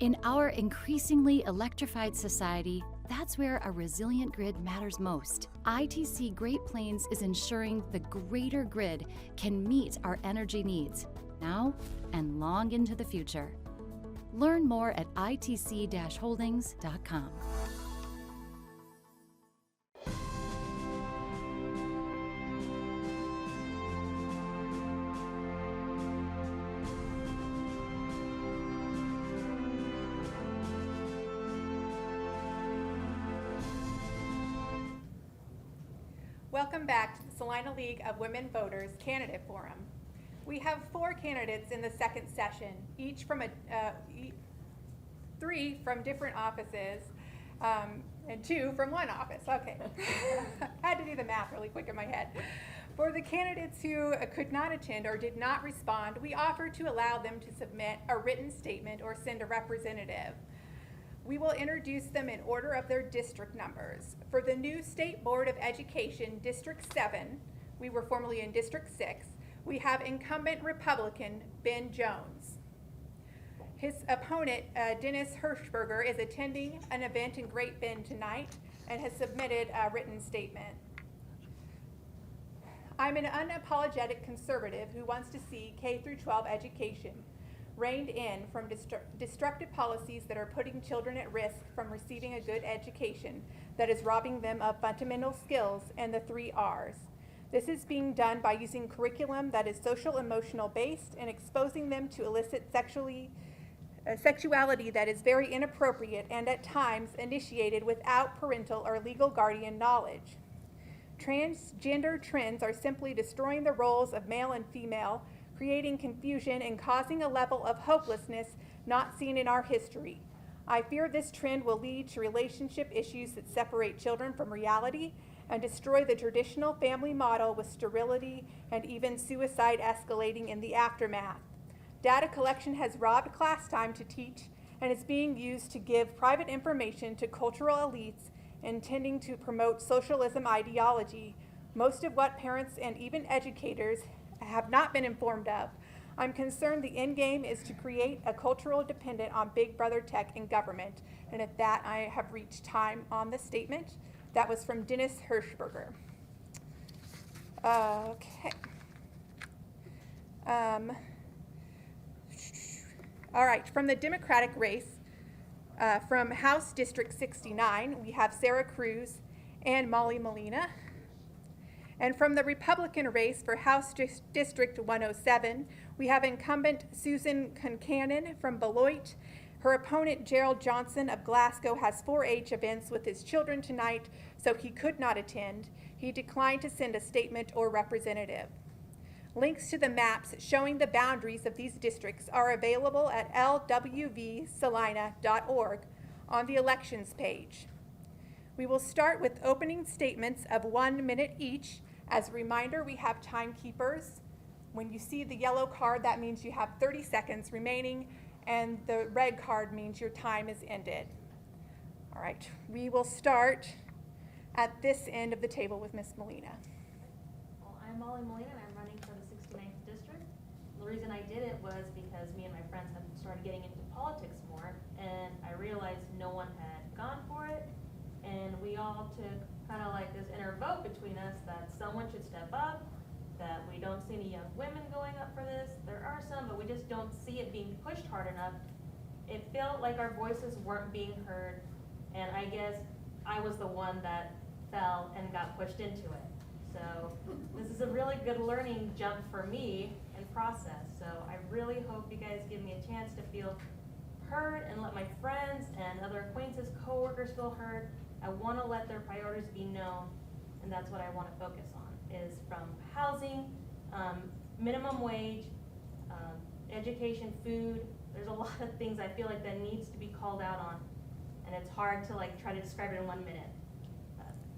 In our increasingly electrified society, that's where a resilient grid matters most. ITC Great Plains is ensuring the greater grid can meet our energy needs now and long into the future. Learn more at itc-holdings.com. Welcome back to the Salina League of Women Voters Candidate Forum. We have 4 candidates in the second session, each from 3 from different offices, and 2 from one office. Okay, I had to do the math really quick in my head. For the candidates who could not attend or did not respond, we offer to allow them to submit a written statement or send a representative. We will introduce them in order of their district numbers. For the new State Board of Education, District 7, we were formerly in District 6, we have incumbent Republican Ben Jones. His opponent, Dennis Hershberger, is attending an event in Great Bend tonight and has submitted a written statement. I'm an unapologetic conservative who wants to see K-12 education reined in from destructive policies that are putting children at risk from receiving a good education that is robbing them of fundamental skills and the 3 R's. This is being done by using curriculum that is social emotional based and exposing them to illicit sexuality that is very inappropriate and at times initiated without parental or legal guardian knowledge. Transgender trends are simply destroying the roles of male and female, creating confusion and causing a level of hopelessness not seen in our history. I fear this trend will lead to relationship issues that separate children from reality and destroy the traditional family model with sterility and even suicide escalating in the aftermath. Data collection has robbed class time to teach and is being used to give private information to cultural elites intending to promote socialism ideology, most of what parents and even educators have not been informed of. I'm concerned the end game is to create a cultural dependent on Big Brother tech and government. And at that, I have reached time on the statement. That was from Dennis Hershberger. Okay. All right, from the Democratic race, from House District 69, we have Sarah Cruz and Molina. And from the Republican race for House District 107, we have incumbent Susan Colcannon from Beloit. Her opponent, Gerald Johnson of Glasco, has 4-H events with his children tonight, so he could not attend. He declined to send a statement or representative. Links to the maps showing the boundaries of these districts are available at lwvsalina.org on the elections page. We will start with opening statements of 1 minute each. As a reminder, we have timekeepers. When you see the yellow card, that means you have 30 seconds remaining, and the red card means your time is ended. All right, we will start at this end of the table with Ms. Molina. Well, I'm Molina, and I'm running for the 69th district. The reason I did it was because me and my friends had started getting into politics more, and I realized no one had gone for it, and we all took kind of like this inner vote between us that someone should step up, that we don't see any young women going up for this. There are some, but we just don't see it being pushed hard enough. It felt like our voices weren't being heard, and I guess I was the one that fell and got pushed into it. So this is a really good learning jump for me and process. So I really hope you guys give me a chance to feel heard and let my friends and other acquaintances, coworkers feel heard. I want to let their priorities be known, and that's what I want to focus on, is from housing, minimum wage, education, food. There's a lot of things I feel like that needs to be called out on, and it's hard to like try to describe it in 1 minute.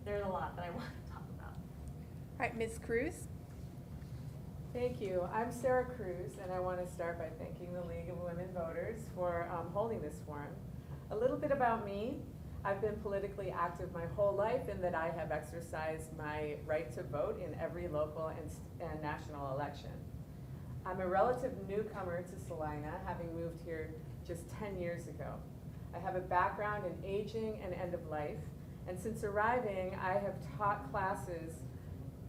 There's a lot that I want to talk about. All right, Ms. Cruz. Thank you. I'm Sarah Cruz, and I want to start by thanking the League of Women Voters for holding this forum. A little bit about me. I've been politically active my whole life in that I have exercised my right to vote in every local and national election. I'm a relative newcomer to Salina, having moved here just 10 years ago. I have a background in aging and end of life, and since arriving, I have taught classes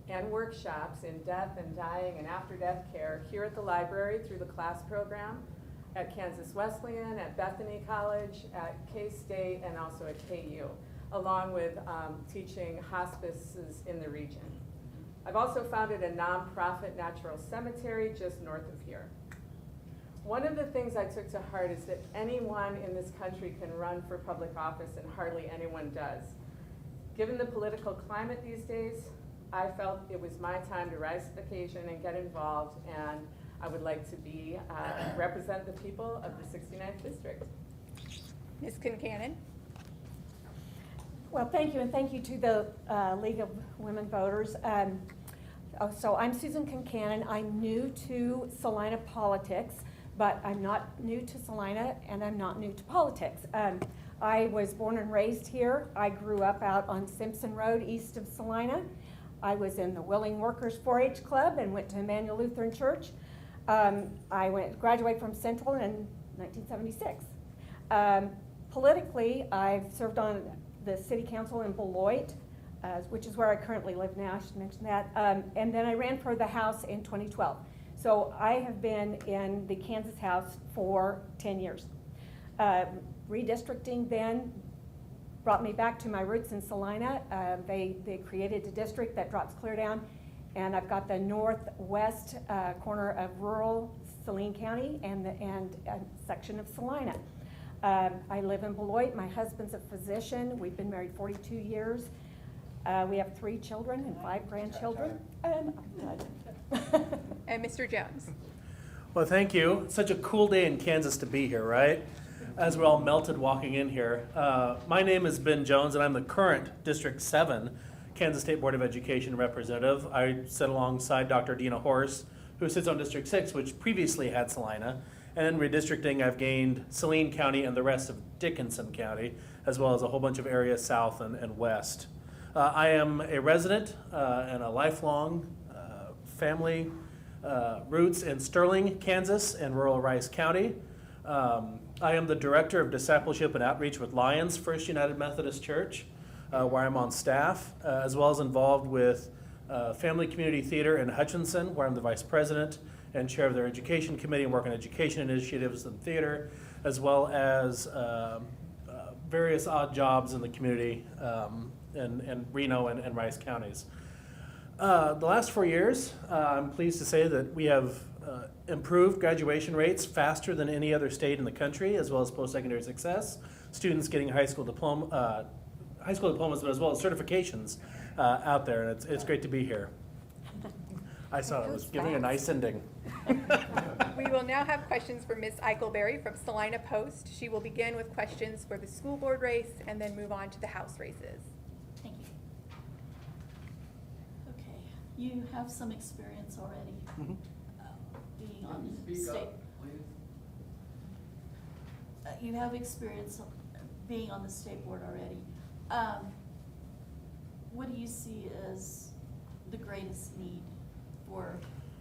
and workshops in death and dying and after-death care here at the library through the class program, at Kansas Wesleyan, at Bethany College, at K-State, and also at KU, along with teaching hospices in the region. I've also founded a nonprofit natural cemetery just north of here. One of the things I took to heart is that anyone in this country can run for public office and hardly anyone does. Given the political climate these days, I felt it was my time to rise to the occasion and get involved, and I would like to be represent the people of the 69th District. Ms. Concannon? Well, thank you, and thank you to the League of Women Voters. So I'm Susan Colcannon. I'm new to Salina politics, but I'm not new to Salina, and I'm not new to politics. I was born and raised here. I grew up out on Simpson Road east of Salina. I was in the Willing Workers 4-H Club and went to Emmanuel Lutheran Church. I graduated from Central in 1976. Politically, I've served on the city council in Beloit, which is where I currently live now, I should mention that. And then I ran for the House in 2012. So I have been in the Kansas House for 10 years. Redistricting then brought me back to my roots in Salina. They created a district that drops clear down, and I've got the northwest corner of rural Saline County and a section of Salina. I live in Beloit. My husband's a physician. We've been married 42 years. We have 3 children and 5 grandchildren. I'm done. And Mr. Jones? Well, thank you. It's such a cool day in Kansas to be here, right? As we're all melted walking in here. My name is Ben Jones, and I'm the current District 7 Kansas State Board of Education representative. I sit alongside Dr. Dina Horse, who sits on District 6, which previously had Salina. And in redistricting, I've gained Saline County and the rest of Dickinson County, as well as a whole bunch of areas south and west. I am a resident and a lifelong family roots in Sterling, Kansas, and rural Rice County. I am the Director of Discipleship and Outreach with Lions First United Methodist Church, where I'm on staff, as well as involved with Family Community Theater in Hutchinson, where I'm the Vice President and Chair of their Education Committee and work on education initiatives in theater, as well as various odd jobs in the community in Reno and Rice counties. The last 4 years, I'm pleased to say that we have improved graduation rates faster than any other state in the country, as well as post-secondary success. Students getting high school diplomas, but as well as certifications out there, and it's great to be here. I saw it was giving a nice ending. We will now have questions for Ms. Eichelberry from Salina Post. She will begin with questions for the school board race and then move on to the House races. Thank you. Okay, you have some experience already being on the state. You have experience being on the state board already. What do you see as the greatest need for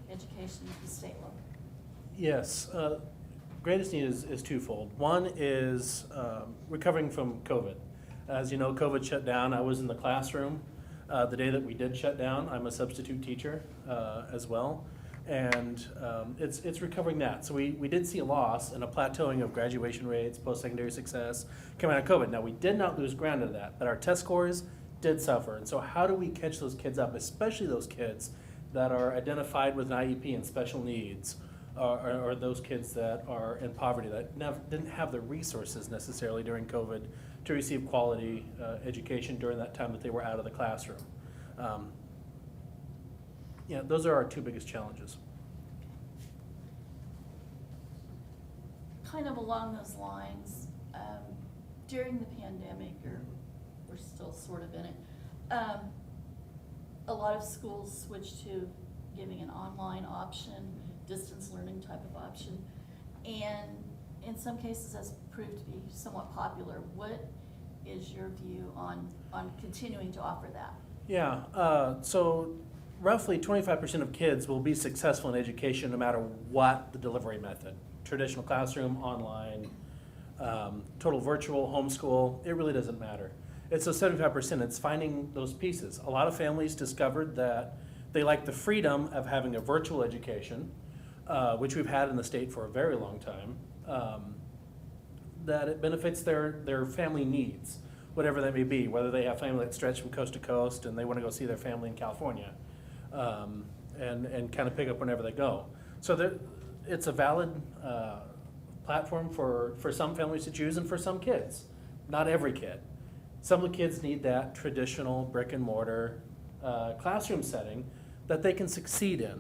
education at the state level? Yes, greatest need is twofold. One is recovering from COVID. As you know, COVID shut down. I was in the classroom the day that we did shut down. I'm a substitute teacher as well. And it's recovering that. So we did see a loss and a plateauing of graduation rates, post-secondary success coming out of COVID. Now, we did not lose ground of that, but our test scores did suffer. And so how do we catch those kids up, especially those kids that are identified with an IEP and special needs, or those kids that are in poverty that didn't have the resources necessarily during COVID to receive quality education during that time that they were out of the classroom. Those are our 2 biggest challenges. Kind of along those lines, during the pandemic, or we're still sort of in it, a lot of schools switched to giving an online option, distance learning type of option, and in some cases that's proved to be somewhat popular. What is your view on continuing to offer that? Yeah, so roughly 25% of kids will be successful in education no matter what the delivery method, traditional classroom, online, total virtual, homeschool, it really doesn't matter. It's those 75%, it's finding those pieces. A lot of families discovered that they like the freedom of having a virtual education, which we've had in the state for a very long time, that it benefits their family needs, whatever that may be, whether they have family that stretch from coast to coast and they want to go see their family in California, and kind of pick up whenever they go. So it's a valid platform for some families to choose and for some kids. Not every kid. Some of the kids need that traditional brick and mortar classroom setting that they can succeed in,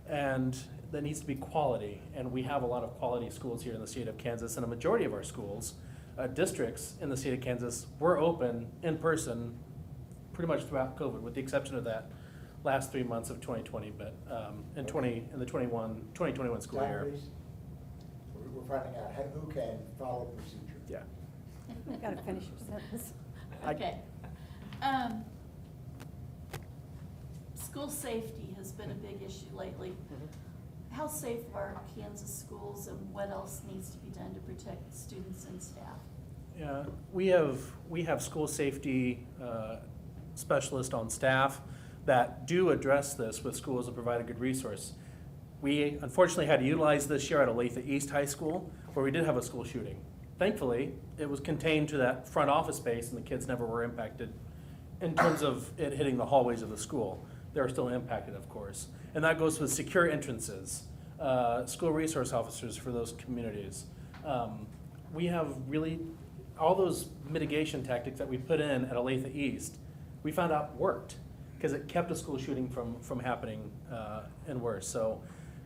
and that needs to be quality. And we have a lot of quality schools here in the state of Kansas, and a majority of our schools, districts in the state of Kansas, were open in person pretty much throughout COVID, with the exception of that last 3 months of 2020, but in the 2021 school year. Salaries, we're finding out who can follow procedure. Yeah. You've got to finish your sentence. Okay. School safety has been a big issue lately. How safe are Kansas schools, and what else needs to be done to protect students and staff? Yeah, we have school safety specialists on staff that do address this with schools and provide a good resource. We unfortunately had to utilize this year at Olathe East High School, where we did have a school shooting. Thankfully, it was contained to that front office space, and the kids never were impacted in terms of it hitting the hallways of the school. They were still impacted, of course. And that goes with secure entrances, school resource officers for those communities. We have really, all those mitigation tactics that we put in at Olathe East, we found out worked, because it kept a school shooting from happening and worse. So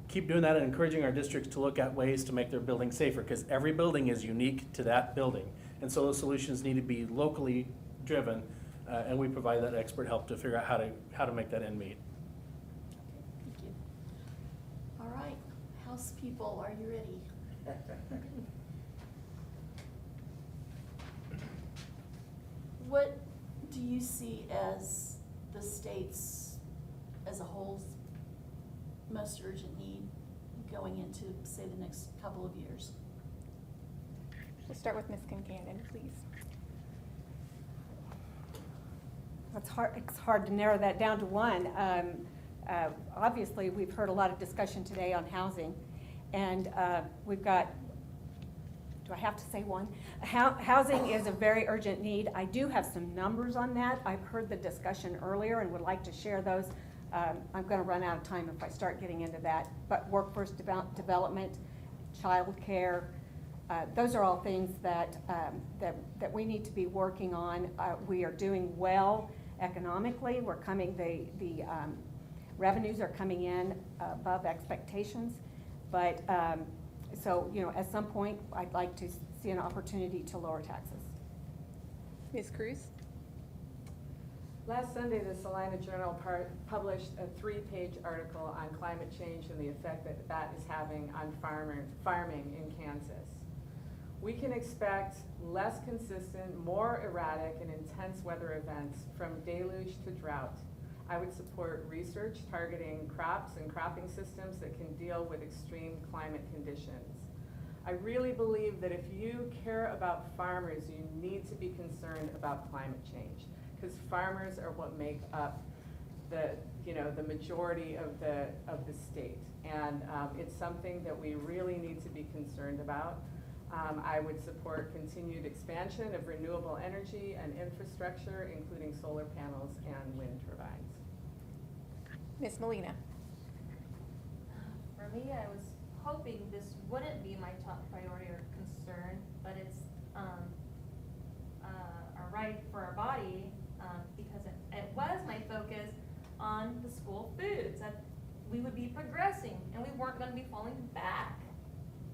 keep doing that and encouraging our districts to look at ways to make their buildings safer, because every building is unique to that building. And so those solutions need to be locally driven, and we provide that expert help to figure out how to make that end meet. Thank you. All right, house people, are you ready? What do you see as the state's, as a whole's, most urgent need going into, say, the next couple of years? We'll start with Ms. Colcannon, please. It's hard to narrow that down to one. Obviously, we've heard a lot of discussion today on housing, and we've got, do I have to say one? Housing is a very urgent need. I do have some numbers on that. I've heard the discussion earlier and would like to share those. I'm going to run out of time if I start getting into that. But workforce development, child care, those are all things that we need to be working on. We are doing well economically. We're coming, the revenues are coming in above expectations. But so, you know, at some point, I'd like to see an opportunity to lower taxes. Ms. Cruz? Last Sunday, the Salina Journal published a 3-page article on climate change and the effect that is having on farming in Kansas. We can expect less consistent, more erratic, and intense weather events from deluge to drought. I would support research targeting crops and cropping systems that can deal with extreme climate conditions. I really believe that if you care about farmers, you need to be concerned about climate change, because farmers are what make up the majority of the state, and it's something that we really need to be concerned about. I would support continued expansion of renewable energy and infrastructure, including solar panels and wind turbines. Ms. Molina? For me, I was hoping this wouldn't be my top priority or concern, but it's a right for our body, because it was my focus on the school foods, that we would be progressing and we weren't going to be falling back,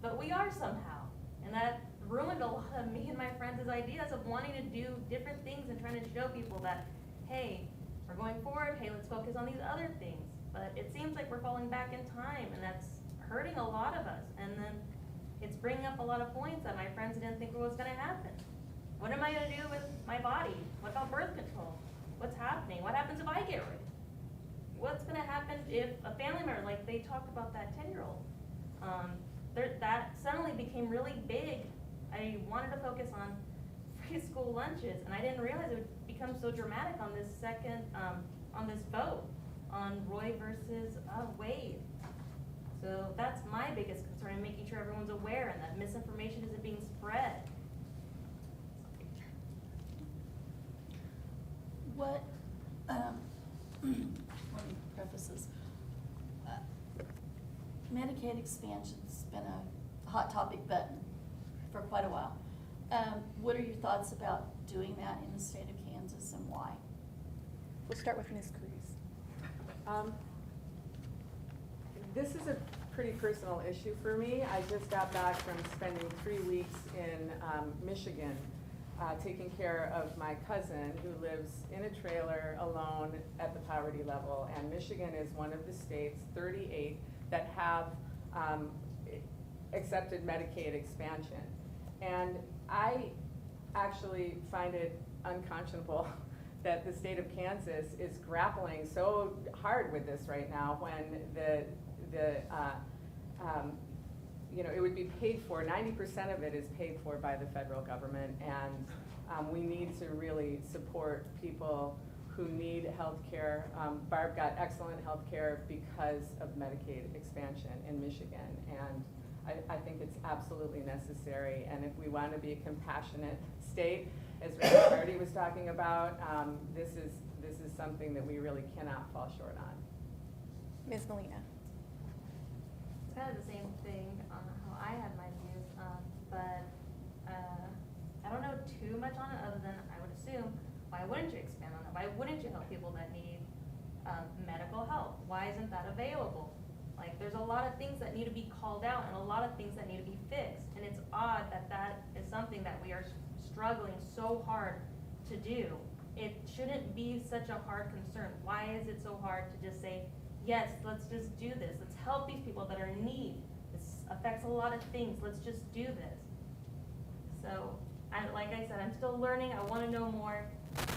but we are somehow. And that ruined a lot of me and my friends' ideas of wanting to do different things and trying to show people that, hey, we're going forward, hey, let's focus on these other things. But it seems like we're falling back in time, and that's hurting a lot of us. And then it's bringing up a lot of points that my friends didn't think was going to happen. What am I going to do with my body? What about birth control? What's happening? What happens if I get raped? What's going to happen if a family member, like they talked about that 10-year-old, that suddenly became really big. I wanted to focus on free school lunches, and I didn't realize it would become so dramatic on this on this vote on Roy versus Wade. So that's my biggest concern, in making sure everyone's aware and that misinformation isn't being spread. What, let me preface this. Medicaid expansion's been a hot topic button for quite a while. What are your thoughts about doing that in the state of Kansas, and why? We'll start with Ms. Cruz. This is a pretty personal issue for me. I just got back from spending 3 weeks in Michigan, taking care of my cousin who lives in a trailer alone at the poverty level. And Michigan is one of the states, 38, that have accepted Medicaid expansion. And I actually find it unconscionable that the state of Kansas is grappling so hard with this right now, when you know, it would be paid for, 90% of it is paid for by the federal government, and we need to really support people who need health care. Barb got excellent health care because of Medicaid expansion in Michigan, and I think it's absolutely necessary. And if we want to be a compassionate state, as Randy was talking about, this is something that we really cannot fall short on. Ms. Molina. It's kind of the same thing on how I had my views, but I don't know too much on it, other than I would assume, why wouldn't you expand on it? Why wouldn't you help people that need medical help? Why isn't that available? Like, there's a lot of things that need to be called out and a lot of things that need to be fixed, and it's odd that that is something that we are struggling so hard to do. It shouldn't be such a hard concern. Why is it so hard to just say, yes, let's just do this. Let's help these people that are in need. This affects a lot of things. Let's just do this. So, like I said, I'm still learning. I want to know more,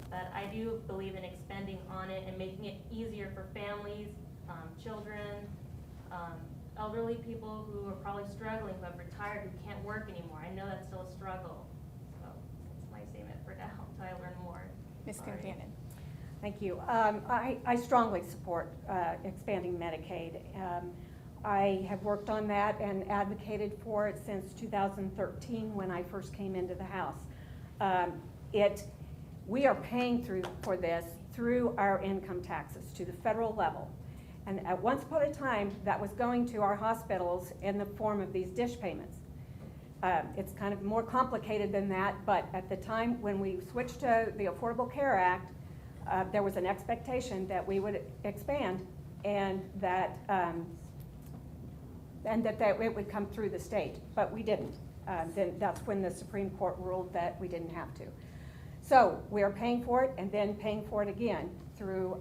but I do believe in expanding on it and making it easier for families, children, elderly people who are probably struggling, who have retired, who can't work anymore. I know that's still a struggle. So that's my statement for now until I learn more. Ms. Colcannon. Thank you. I strongly support expanding Medicaid. I have worked on that and advocated for it since 2013 when I first came into the House. We are paying for this through our income taxes to the federal level. And at once upon a time, that was going to our hospitals in the form of these dish payments. It's kind of more complicated than that, but at the time when we switched to the Affordable Care Act, there was an expectation that we would expand, and that it would come through the state, but we didn't. Then that's when the Supreme Court ruled that we didn't have to. So we are paying for it and then paying for it again through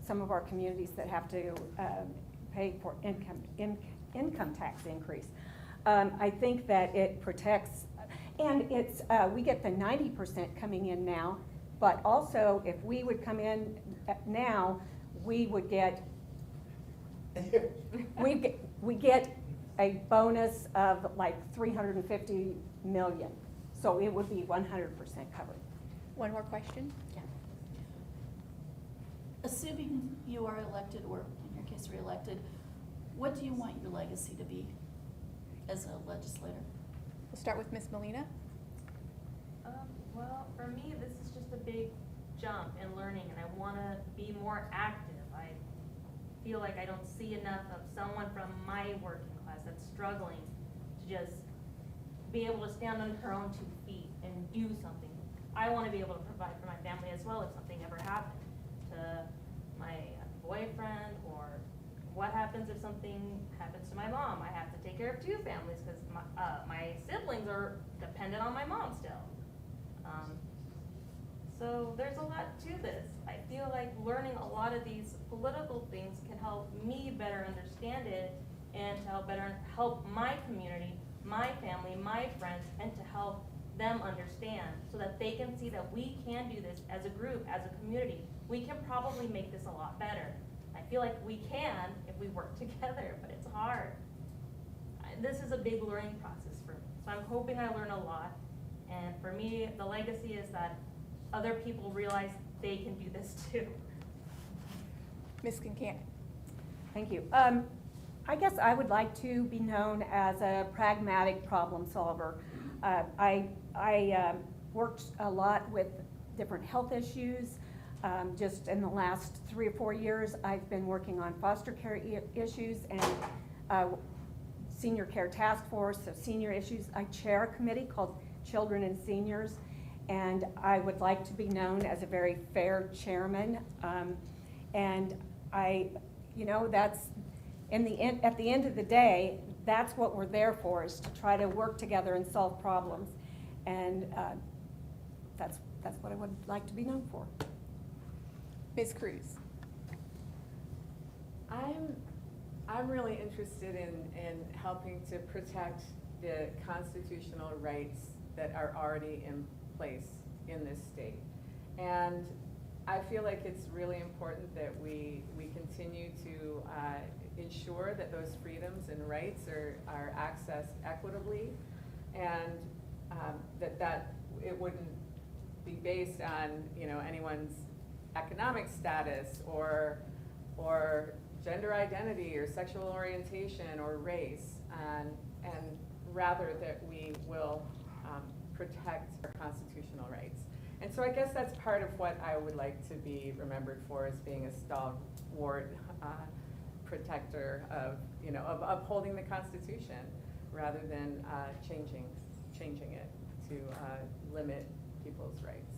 some of our communities that have to pay for income tax increase. I think that it protects, and it's we get the 90% coming in now, but also if we would come in now, we would get we get a bonus of like $350 million, so it would be 100% covered. One more question? Yeah. Assuming you are elected, or in your case re-elected, what do you want your legacy to be as a legislator? We'll start with Ms. Molina. Well, for me, this is just a big jump in learning, and I want to be more active. I feel like I don't see enough of someone from my working class that's struggling to just be able to stand on her own 2 feet and do something. I want to be able to provide for my family as well if something ever happened to my boyfriend, or what happens if something happens to my mom. I have to take care of 2 families because my siblings are dependent on my mom still. So there's a lot to this. I feel like learning a lot of these political things can help me better understand it, and to help better help my community, my family, my friends, and to help them understand so that they can see that we can do this as a group, as a community. We can probably make this a lot better. I feel like we can if we work together, but it's hard. This is a big learning process for me. So I'm hoping I learn a lot. And for me, the legacy is that other people realize they can do this too. Ms. Concannon. Thank you. I guess I would like to be known as a pragmatic problem solver. I worked a lot with different health issues. Just in the last 3 or 4 years, I've been working on foster care issues and senior care task force, so senior issues. I chair a committee called Children and Seniors, and I would like to be known as a very fair chairman. And that's at the end of the day, that's what we're there for, is to try to work together and solve problems. And that's what I would like to be known for. Ms. Cruz. I'm really interested in helping to protect the constitutional rights that are already in place in this state. And I feel like it's really important that we continue to ensure that those freedoms and rights are accessed equitably, and that it wouldn't be based on anyone's economic status or gender identity or sexual orientation or race, and rather that we will protect our constitutional rights. And so I guess that's part of what I would like to be remembered for, as being a stalwart protector of upholding the Constitution rather than changing it to limit people's rights.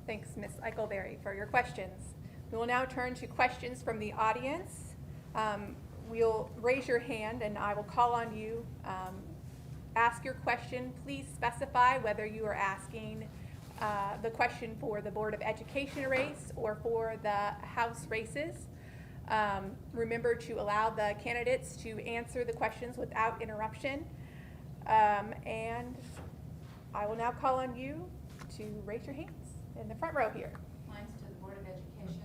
Thanks, Ms. Eichelberry, for your questions. We will now turn to questions from the audience. We'll raise your hand and I will call on you. Ask your question. Please specify whether you are asking the question for the Board of Education race or for the House races. Remember to allow the candidates to answer the questions without interruption. And I will now call on you to raise your hands in the front row here. Mine's to the Board of Education.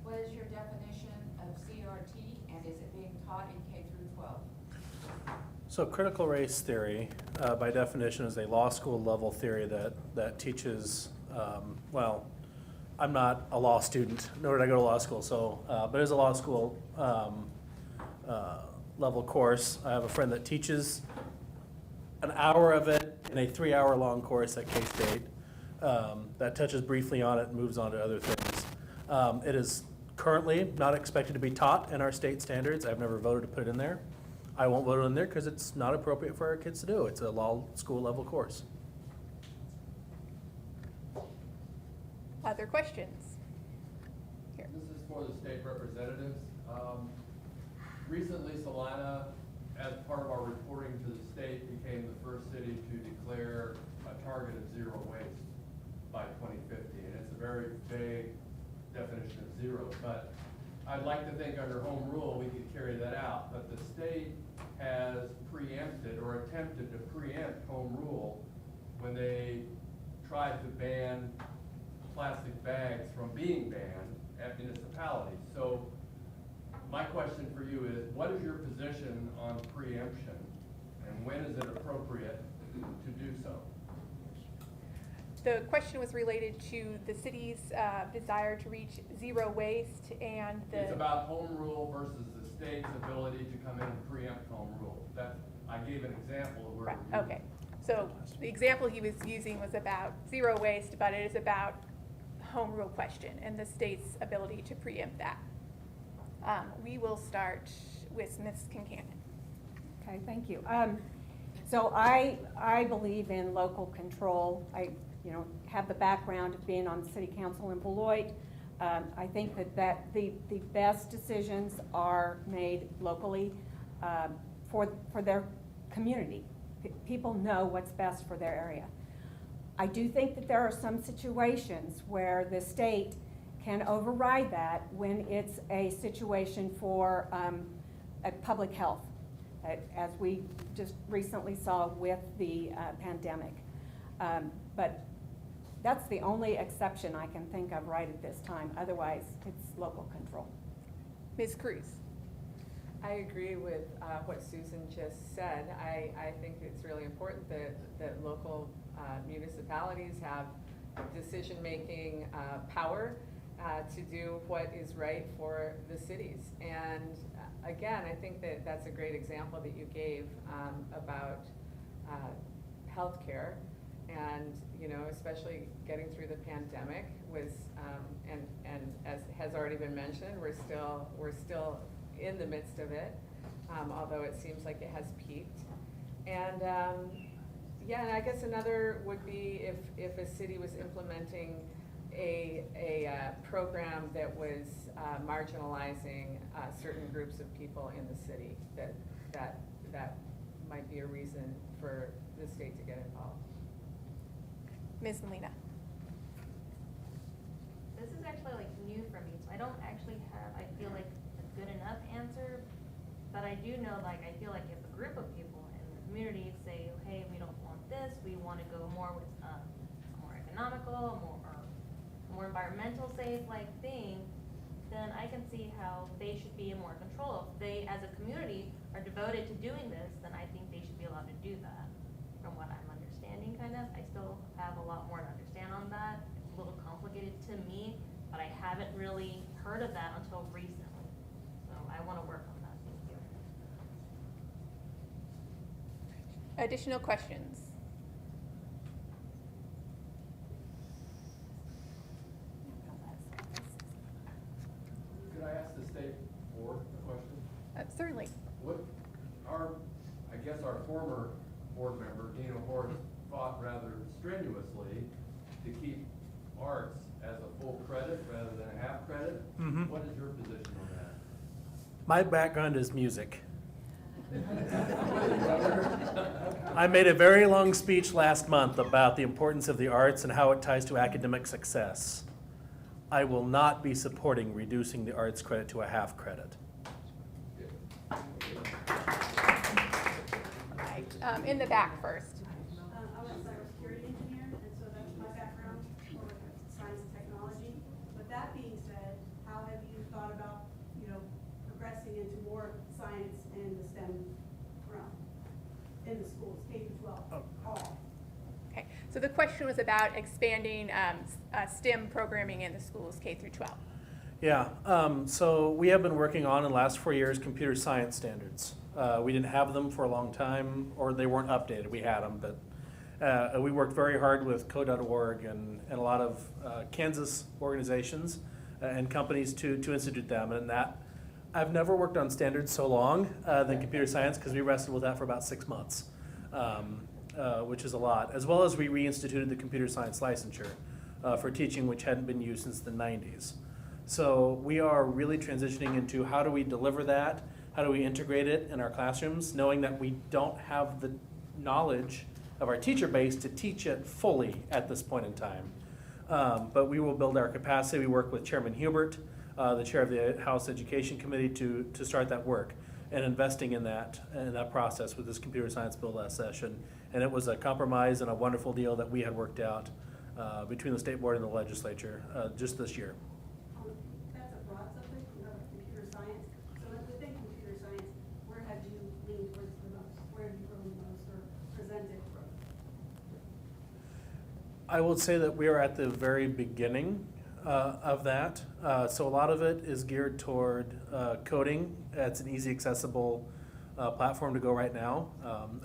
What is your definition of CRT, and is it being taught in K through 12? So critical race theory, by definition, is a law school level theory that teaches, well, I'm not a law student, nor did I go to law school, so, but it's a law school level course. I have a friend that teaches an hour of it in a 3-hour long course at K-State that touches briefly on it and moves on to other things. It is currently not expected to be taught in our state standards. I've never voted to put it in there. I won't vote it in there because it's not appropriate for our kids to do. It's a law school level course. Other questions? Here. This is for the state representatives. Recently, Salina, as part of our reporting to the state, became the first city to declare a target of zero waste by 2050. And it's a very vague definition of zero, but I'd like to think under home rule we could carry that out. But the state has preempted or attempted to preempt home rule when they tried to ban plastic bags from being banned at municipalities. So my question for you is, what is your position on preemption, and when is it appropriate to do so? The question was related to the city's desire to reach zero waste and the... It's about home rule versus the state's ability to come in and preempt home rule. That, I gave an example of where Right, we're okay. So the example he was using was about zero waste, but it is about home rule question and the state's ability to preempt that. We will start with Ms. Concannon. Okay, thank you. So I believe in local control. I have the background of being on the city council in Beloit. I think that the best decisions are made locally for their community. People know what's best for their area. I do think that there are some situations where the state can override that when it's a situation for public health, as we just recently saw with the pandemic. But that's the only exception I can think of right at this time. Otherwise, it's local control. Ms. Cruz. I agree with what Susan just said. I think it's really important that local municipalities have decision-making power to do what is right for the cities. And again, I think that that's a great example that you gave about healthcare. And, you know, especially getting through the pandemic was, and as has already been mentioned, we're still in the midst of it, although it seems like it has peaked. And yeah, and I guess another would be if a city was implementing a program that was marginalizing certain groups of people in the city, that might be a reason for the state to get involved. Ms. Molina. This is actually like new for me, so I don't actually have, I feel like, a good enough answer, but I do know, like, I feel like if a group of people in the community say, hey, we don't want this, we want to go more with more economical, more environmental safe like thing, then I can see how they should be in more control. If they, as a community, are devoted to doing this, then I think they should be allowed to do that, from what I'm understanding, kind of. I still have a lot more to understand on that. It's a little complicated to me, but I haven't really heard of that until recently. So I want to work on that. Thank you. Additional questions? Could I ask the state board a question? Certainly. I guess our former board member, Dino Horst, fought rather strenuously to keep arts as a full credit rather than a half credit. Mhm. What is your position on that? My background is music. I made a very long speech last month about the importance of the arts and how it ties to academic success. I will not be supporting reducing the arts credit to a half credit. Right. In the back first. I was a cybersecurity engineer, and so that's my background, more like science and technology. But that being said, how have you thought about, progressing into more science and the STEM realm in the schools, K through 12, all? Okay. So the question was about expanding STEM programming in the schools, K through 12. Yeah, so we have been working on, in the last 4 years, computer science standards. We didn't have them for a long time, or they weren't updated. We had them, but we worked very hard with code.org and a lot of Kansas organizations and companies to institute them. And that, I've never worked on standards so long than computer science, because we wrestled with that for about 6 months, which is a lot. As well as we reinstituted the computer science licensure for teaching, which hadn't been used since the 90s. So we are really transitioning into how do we deliver that, how do we integrate it in our classrooms, knowing that we don't have the knowledge of our teacher base to teach it fully at this point in time. But we will build our capacity. We work with Chairman Hubert, the chair of the House Education Committee, to start that work and investing in that process with this computer science bill last session. And it was a compromise and a wonderful deal that we had worked out between the state board and the legislature just this year. That's a broad subject, computer science. So within computer science, where have you leaned towards the most? Where have you grown the most or presented growth? I will say that we are at the very beginning of that. So a lot of it is geared toward coding. It's an easy, accessible platform to go right now,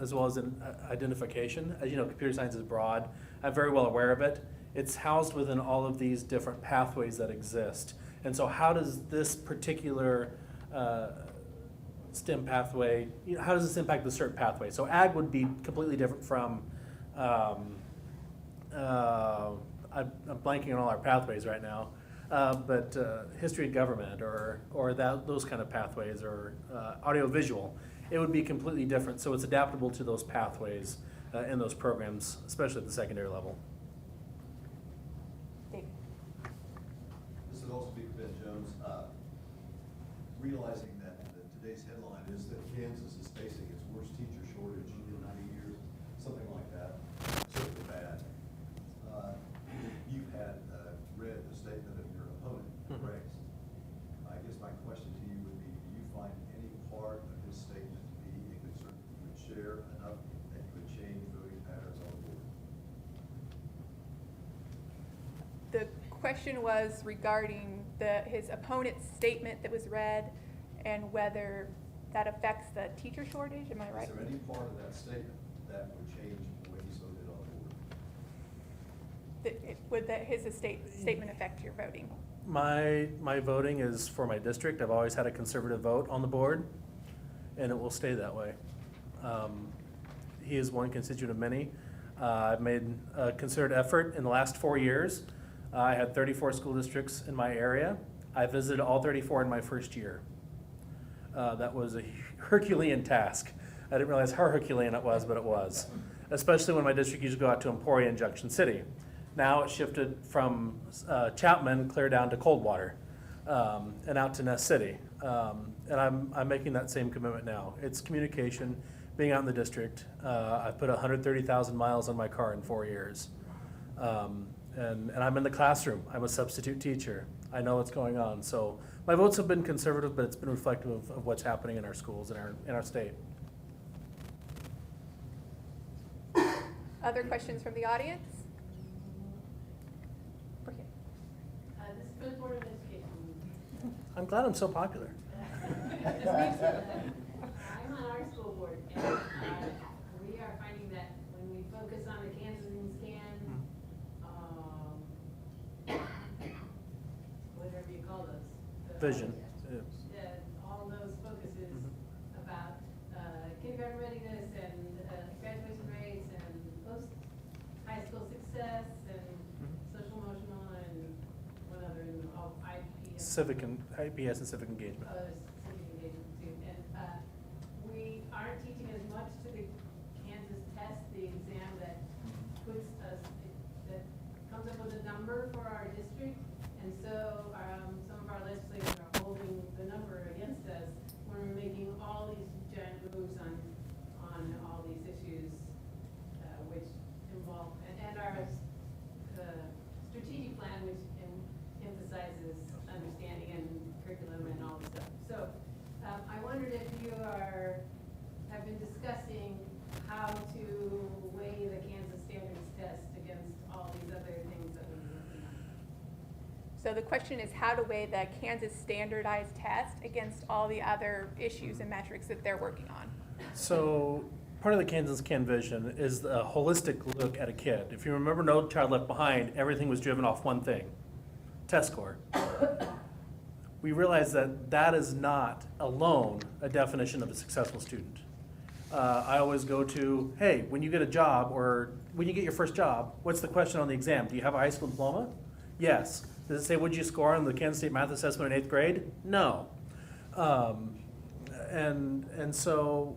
as well as an identification. As you know, computer science is broad. I'm very well aware of it. It's housed within all of these different pathways that exist. And so how does this particular STEM pathway, how does this impact the CERT pathway? So ag would be completely different from, I'm blanking on all our pathways right now, but history and government or those kind of pathways, or audiovisual, it would be completely different. So it's adaptable to those pathways in those programs, especially at the secondary level. Dave. This would also be Ben Jones. Realizing that today's headline is that Kansas is facing its worst teacher shortage in 90 years, something like that, certainly bad. You've had read the statement of your opponent, Grace. I guess my question to you would be, do you find any part question was regarding his opponent's statement that was read and whether that affects the teacher shortage, am I right? Is there any part of that statement that would change the way you voted on the board? Would his statement affect your voting? My voting is for my district. I've always had a conservative vote on the board, and it will stay that way. He is one constituent of many. I've made a concerted effort in the last 4 years. I had 34 school districts in my area. I visited all 34 in my first year. That was a Herculean task. I didn't realize how Herculean it was, but it was. Especially when my district used to go out to Emporia and Junction City. Now it shifted from Chapman clear down to Coldwater and out to Ness City. And I'm making that same commitment now. It's communication, being out in the district. I put 130,000 miles on my car in 4 years. And I'm in the classroom. I'm a substitute teacher. I know what's going on. So my votes have been conservative, but it's been reflective of what's happening in our schools, in our state. Other questions from the audience? This is for the Board of Education. I'm glad I'm so popular. I'm on our school board, and we are finding that when we focus on the Kansas and Scan, whatever you call those. Vision. All those focuses about kindergarten readiness and graduation rates and post-high school success and social emotional and what other, all IPS. IPS and civic engagement. Civic engagement too. And we aren't teaching as much to the Kansas test, the exam that puts us, that comes up with a number for our district. And so some of our legislators are holding the number against us when we're making all these giant moves on all these issues, which involve, and our strategic plan, which emphasizes understanding and curriculum and all this stuff. So I wondered if you have been discussing how to weigh the Kansas Standards test against all these other things that we're working on. So the question is how to weigh the Kansas standardized test against all the other issues and metrics that they're working on. So part of the Kansas Can Vision is a holistic look at a kid. If you remember No Child Left Behind, everything was driven off one thing, test score. We realize that that is not alone a definition of a successful student. I always go to, hey, when you get a job or when you get your first job, what's the question on the exam? Do you have a high school diploma? Yes. Does it say what'd you score on the Kansas State Math Assessment in 8th grade? No. And so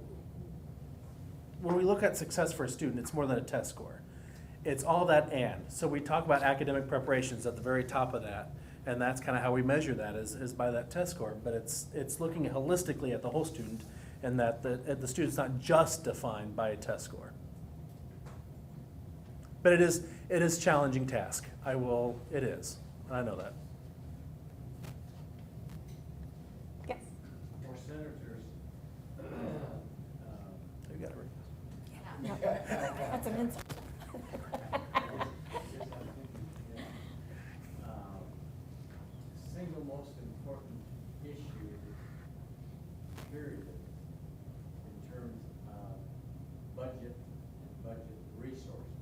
when we look at success for a student, it's more than a test score. It's all that and. So we talk about academic preparations at the very top of that. And that's kind of how we measure that is by that test score. But it's looking holistically at the whole student and that the student's not just defined by a test score. But it is a challenging task. It is. I know that. Yes. For senators, You got it, Rick. No, that's an insult. single most important issue, period, in terms of budget and budget resources.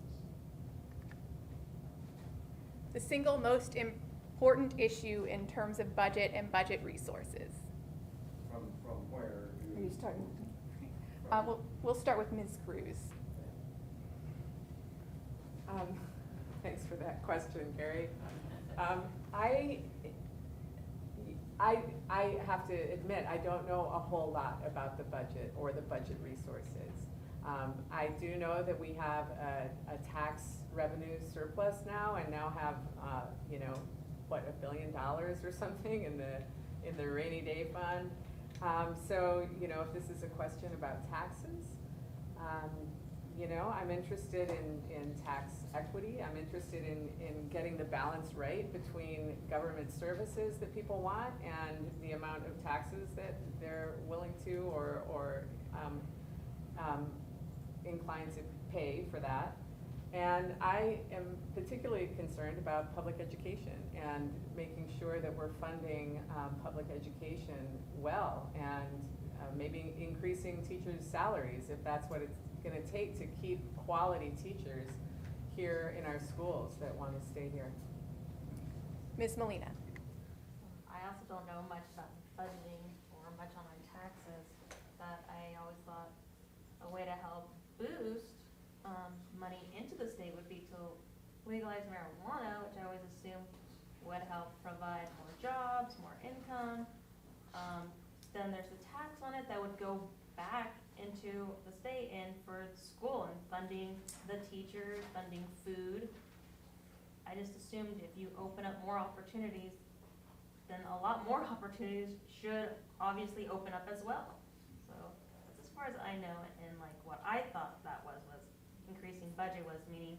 The single most important issue in terms of budget and budget resources. From where? Are you starting? We'll start with Ms. Cruz. Thanks for that question, Gary. I have to admit, I don't know a whole lot about the budget or the budget resources. I do know that we have a tax revenue surplus now and now have, $1 billion or something in the rainy day fund. So, if this is a question about taxes, I'm interested in tax equity. I'm interested in getting the balance right between government services that people want and the amount of taxes that they're willing to or inclined to pay for that. And I am particularly concerned about public education and making sure that we're funding public education well, and maybe increasing teachers' salaries if that's what it's going to take to keep quality teachers here in our schools that want to stay here. Ms. Molina. I also don't know much about budgeting or much on my taxes, but I always thought a way to help boost money into the state would be to legalize marijuana, which I always assumed would help provide more jobs, more income. Then there's a tax on it that would go back into the state and for school and funding the teachers, funding food. I just assumed if you open up more opportunities, then a lot more opportunities should obviously open up as well. So that's as far as I know, and like what I thought that was increasing budget was meaning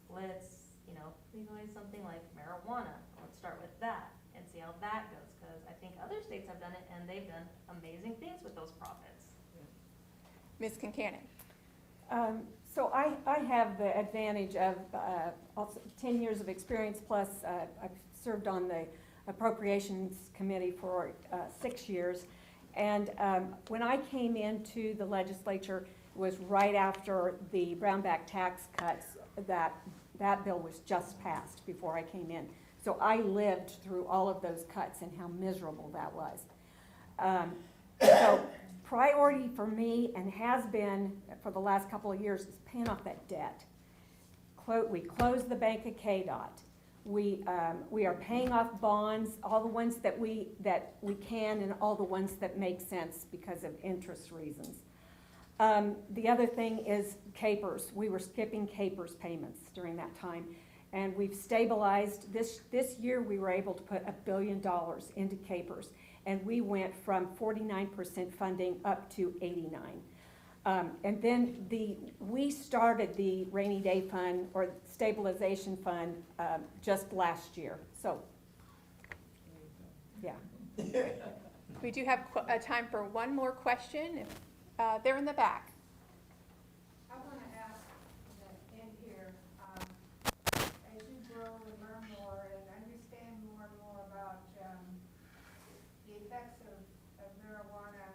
let's, legalize something like marijuana. Let's start with that and see how that goes, because I think other states have done it and they've done amazing things with those profits. Ms. Concannon. So I have the advantage of also 10 years of experience, plus I've served on the Appropriations Committee for 6 years. And when I came into the legislature, it was right after the Brownback tax cuts that bill was just passed before I came in. So I lived through all of those cuts and how miserable that was. So priority for me, and has been for the last couple of years, is paying off that debt. We closed the bank of KDOT. We are paying off bonds, all the ones that we can, and all the ones that make sense because of interest reasons. The other thing is capers. We were skipping capers payments during that time, and we've stabilized. This year we were able to put $1 billion into capers, and we went from 49% funding up to 89%. And then we started the rainy day fund or stabilization fund just last year. So, yeah. We do have time for one more question. They're in the back. I want to ask in here, as you grow and learn more and understand more and more about the effects of marijuana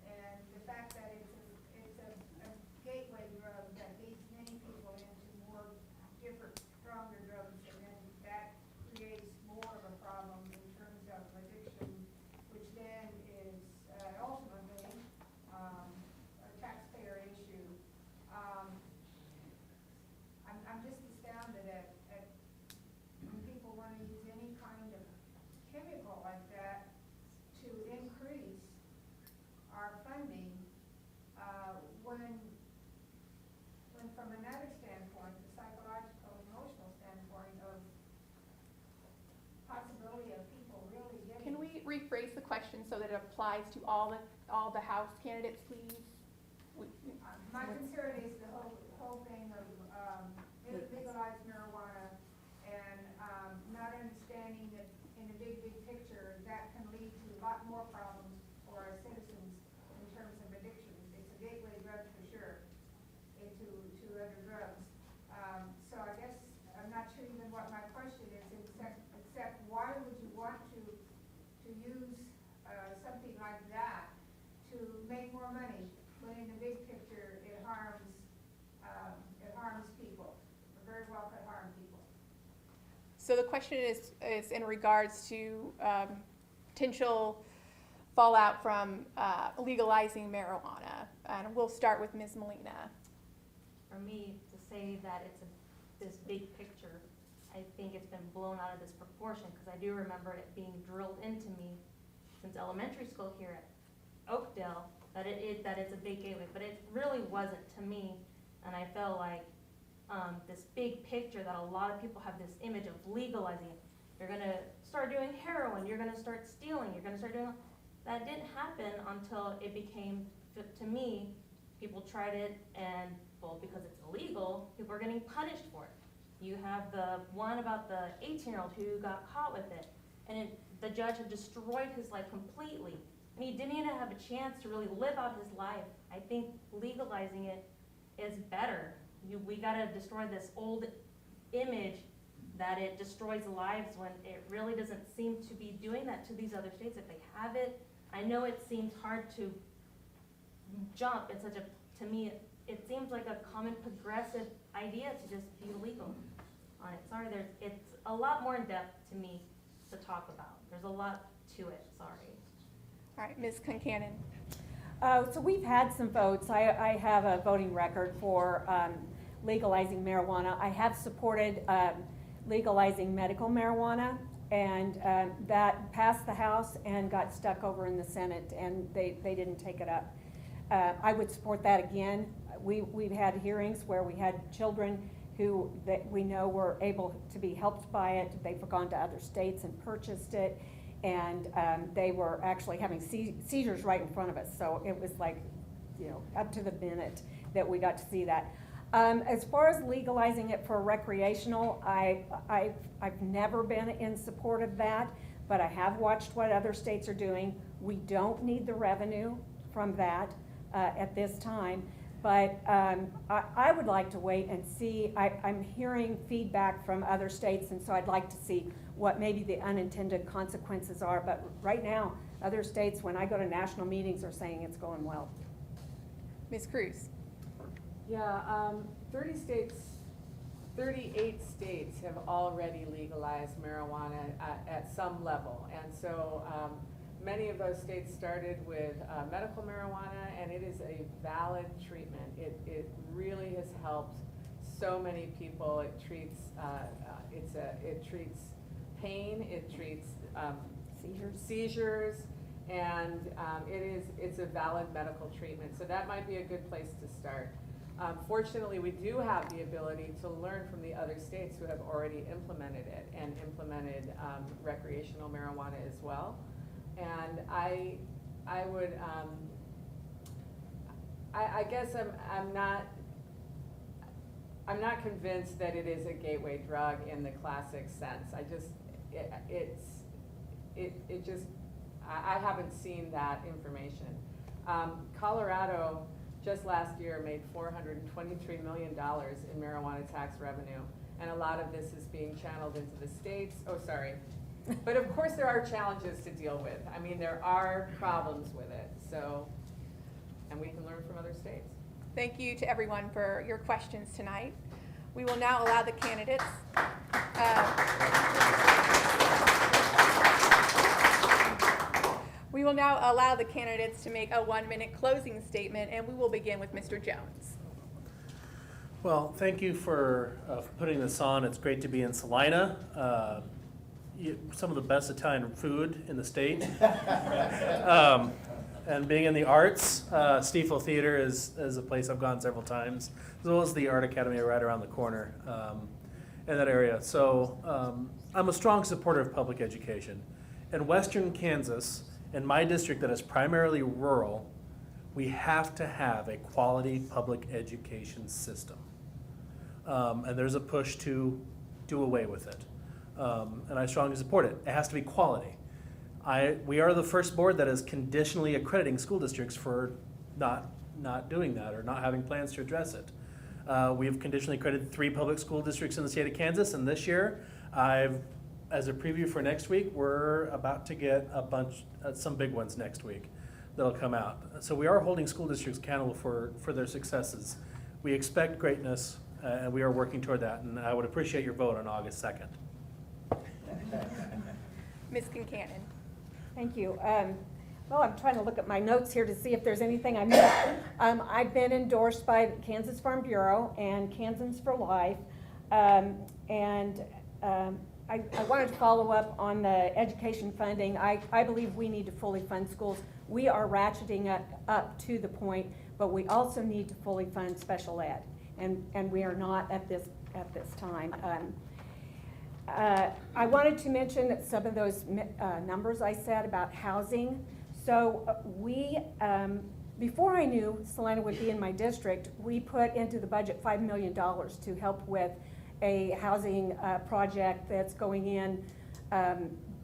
and the fact that it's a gateway drug that leads many people into more different, stronger drugs, and then that creates more of a problem in terms of addiction, which then is ultimately a taxpayer issue. I'm just astounded at when people want to use any kind of chemical like that to increase our funding, when from another standpoint, the psychological, emotional standpoint of possibility of people really getting. Can we rephrase the question so that it applies to all the House candidates, please? My concern is the whole thing of legalized marijuana and not understanding that in the big picture that can lead to a lot more problems for our citizens in terms of addictions. It's a gateway drug for sure into other drugs. So I guess I'm not sure even what my question is, except why would you want to use something like that to make more money, when in the big picture it harms people. It very well could harm people. So the question is in regards to potential fallout from legalizing marijuana. And we'll start with Ms. Molina. For me, to say that it's this big picture, I think it's been blown out of this proportion, because I do remember it being drilled into me since elementary school here at Oakdale that it's a big gateway, but it really wasn't to me. And I felt like this big picture that a lot of people have this image of legalizing it. You're gonna start doing heroin, you're gonna start stealing, you're gonna start doing, that didn't happen until it became, to me, people tried it and, well, because it's illegal, people are getting punished for it. You have the one about the 18-year-old who got caught with it, and the judge had destroyed his life completely, and he didn't even have a chance to really live out his life. I think legalizing it is better. we gotta destroy this old image that it destroys lives when it really doesn't seem to be doing that to these other states if they have it. I know it seems hard to jump in such a, to me, it seems like a common progressive idea to just be legal on it. Sorry, it's a lot more in depth to me to talk about. There's a lot to it, sorry. All right, Ms. Colcannon. So we've had some votes. I have a voting record for legalizing marijuana. I have supported legalizing medical marijuana, and that passed the House and got stuck over in the Senate, and they didn't take it up. I would support that again. We've had hearings where we had children who that we know were able to be helped by it. They've gone to other states and purchased it, and they were actually having seizures right in front of us. So it was like, you know, up to the minute that we got to see that. As far as legalizing it for recreational, I've never been in support of that, but I have watched what other states are doing. We don't need the revenue from that at this time, but I would like to wait and see. I'm hearing feedback from other states, and so I'd like to see what maybe the unintended consequences are. But right now, other states, when I go to national meetings, are saying it's going well. Ms. Cruz. Yeah, 38 states have already legalized marijuana at some level. And so many of those states started with medical marijuana, and it is a valid treatment. It really has helped so many people. It treats, it treats pain, it treats seizures, and it's a valid medical treatment. So that might be a good place to start. Fortunately, we do have the ability to learn from the other states who have already implemented it and implemented recreational marijuana as well. And I would, I guess I'm not convinced that it is a gateway drug in the classic sense. I haven't seen that information. Colorado just last year made $423 million in marijuana tax revenue, and a lot of this is being channeled into the states. Oh, sorry. But of course there are challenges to deal with. I mean, there are problems with it, so, and we can learn from other states. Thank you to everyone for your questions tonight. We will now allow the candidates to make a 1-minute closing statement, and we will begin with Mr. Jones. Well, thank you for putting this on. It's great to be in Salina. Some of the best Italian food in the state. And being in the arts, Stiefel Theater is a place I've gone several times, as well as the Art Academy right around the corner in that area. So I'm a strong supporter of public education. In western Kansas, in my district that is primarily rural, we have to have a quality public education system. And there's a push to do away with it. And I strongly support it. It has to be quality. We are the first board that is conditionally accrediting school districts for not doing that or not having plans to address it. We have conditionally accredited 3 public school districts in the state of Kansas, and this year, as a preview for next week, we're about to get some big ones next week that'll come out. So we are holding school districts accountable for their successes. We expect greatness, and we are working toward that, and I would appreciate your vote on August 2nd. Ms. Colcannon. Thank you. Well, I'm trying to look at my notes here to see if there's anything I missed. I've been endorsed by the Kansas Farm Bureau and Kansans for Life, and I wanted to follow up on the education funding. I believe we need to fully fund schools. We are ratcheting up to the point, but we also need to fully fund special ed, and we are not at this time. I wanted to mention some of those numbers I said about housing. So before I knew Salina would be in my district, we put into the budget $5 million to help with a housing project that's going in.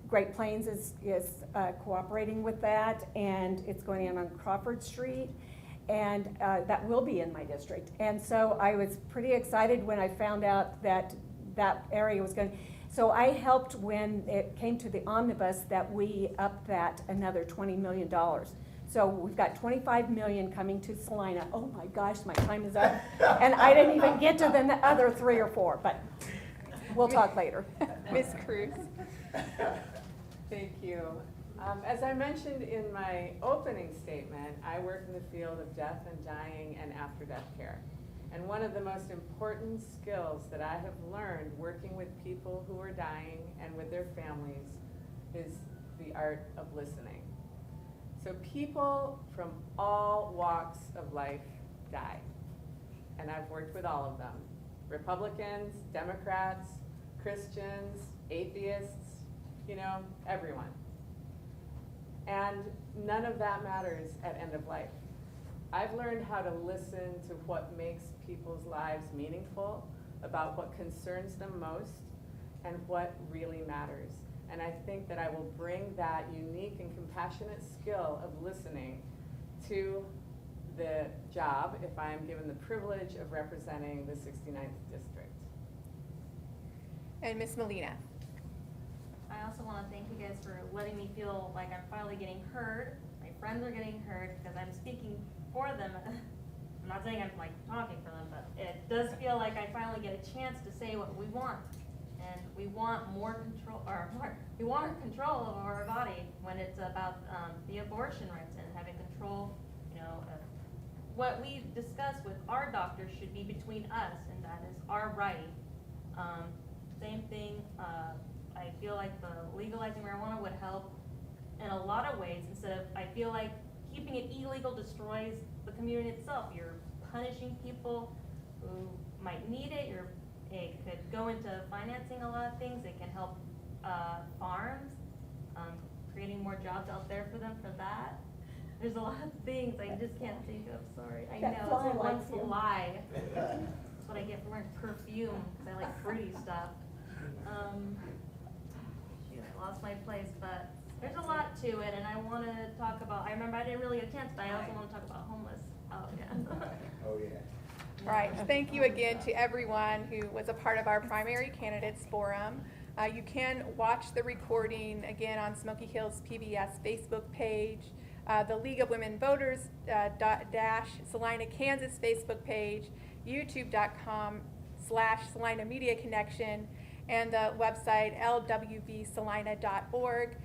Great Plains is cooperating with that, and it's going in on Crawford Street. and that will be in my district. And so I was pretty excited when I found out that that area was going. So I helped when it came to the omnibus that we upped that another $20 million. So we've got 25 million coming to Salina. Oh my gosh, my time is up. And I didn't even get to the other 3 or 4, but we'll talk later. Ms. Cruz. Thank you. As I mentioned in my opening statement, I work in the field of death and dying and after-death care. And one of the most important skills that I have learned working with people who are dying and with their families is the art of listening. So people from all walks of life die. And I've worked with all of them. Republicans, Democrats, Christians, atheists, you know, everyone. And none of that matters at end of life. I've learned how to listen to what makes people's lives meaningful, about what concerns them most, and what really matters. And I think that I will bring that unique and compassionate skill of listening to the job if I am given the privilege of representing the 69th district. And Ms. Molina. I also want to thank you guys for letting me feel like I'm finally getting heard. My friends are getting heard because I'm speaking for them. I'm not saying I'm like talking for them, but it does feel like I finally get a chance to say what we want. And we want more control, we want control of our body when it's about the abortion rights and having control, you know, of what we discuss with our doctors should be between us, and that is our right. Same thing, I feel like the legalizing marijuana would help in a lot of ways. Instead of, I feel like keeping it illegal destroys the community itself. You're punishing people who might need it. It could go into financing a lot of things. It can help farms, creating more jobs out there for them for that. There's a lot of things I just can't think of, sorry. I know, it's a wonderful lie. That's what I get for wearing perfume, because I like fruity stuff. Shoot, I lost my place, but there's a lot to it, and I want to talk about, I remember I didn't really get a chance, but I also want to talk about homeless. Oh, yeah. Oh, yeah. Right, thank you again to everyone who was a part of our primary candidates forum. You can watch the recording again on Smoky Hills PBS Facebook page, the League of Women Voters Salina, Kansas Facebook page, youtube.com/Salina Media Connection, and the website lwvsalina.org.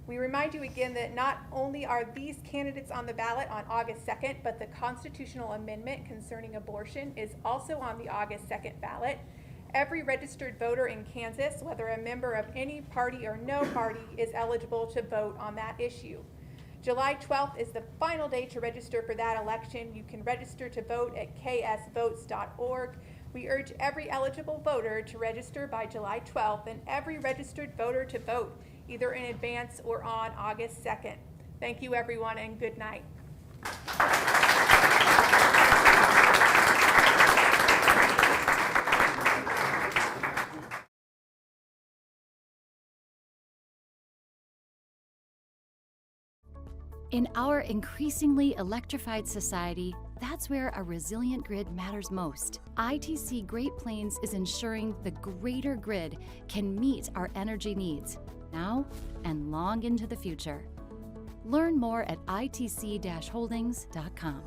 We remind you again that not only are these candidates on the ballot on August 2nd, but the constitutional amendment concerning abortion is also on the August 2nd ballot. Every registered voter in Kansas, whether a member of any party or no party, is eligible to vote on that issue. July 12th is the final day to register for that election. You can register to vote at ksvotes.org. We urge every eligible voter to register by July 12th and every registered voter to vote either in advance or on August 2nd. Thank you, everyone, and good night. In our increasingly electrified society, that's where a resilient grid matters most. ITC Great Plains is ensuring the greater grid can meet our energy needs now and long into the future. Learn more at itc-holdings.com.